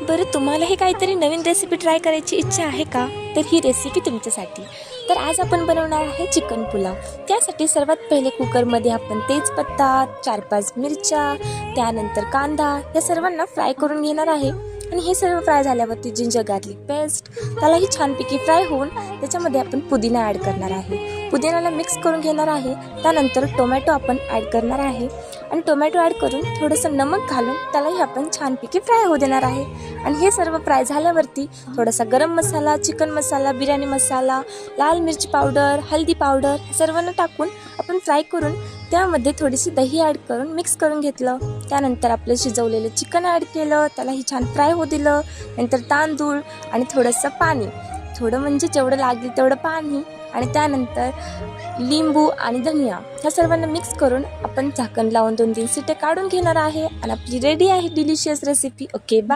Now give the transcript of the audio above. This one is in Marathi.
बरं तुम्हालाही काहीतरी नवीन रेसिपी ट्राय करायची इच्छा आहे का? तर ही रेसिपी तुमच्यासाठी. तर आज आपण बनवणार आहे चिकन पुलाव. त्यासाठी सर्वात पहिले कुकरमध्ये आपण तेजपत्ता, 4-5 मिरच्या, त्यानंतर कांदा या सर्वांना फ्राय करून घेणार आहे. आणि हे सर्व फ्राय झाल्यावरती जिंजर गार्लिक पेस्ट त्यालाही छानपैकी फ्राय होऊन त्याच्यामध्ये आपण पुदिना ॲड करणार आहे. पुदिनाला मिक्स करून घेणार आहे. त्यानंतर टोमॅटो आपण ॲड करणार आहे आणि टोमॅटो ॲड करून थोडंसं नमक घालून त्यालाही आपण छानपैकी फ्राय होऊ देणार आहे. आणि हे सर्व फ्राय झाल्यावरती थोडासा गरम मसाला, चिकन मसाला, बिर्याणी मसाला, लाल मिरची पावडर, हळदी पावडर सर्वांना टाकून आपण फ्राय करून त्यामध्ये थोडीशी दही ॲड करून मिक्स करून घेतलं. त्यानंतर आपलं शिजवलेलं चिकन ॲड केलं, त्यालाही छान फ्राय होऊ दिलं. नंतर तांदूळ आणि थोडंसं पाणी, थोडं म्हणजे जेवढं लागेल तेवढं पाणी, आणि त्यानंतर लिंबू आणि धनिया ह्या सर्वांना मिक्स करून आपण झाकण लावून 2-3 शिट्या काढून घेणार आहे. आणि आपली रेडी आहे डिलिशियस रेसिपी. Okay, bye.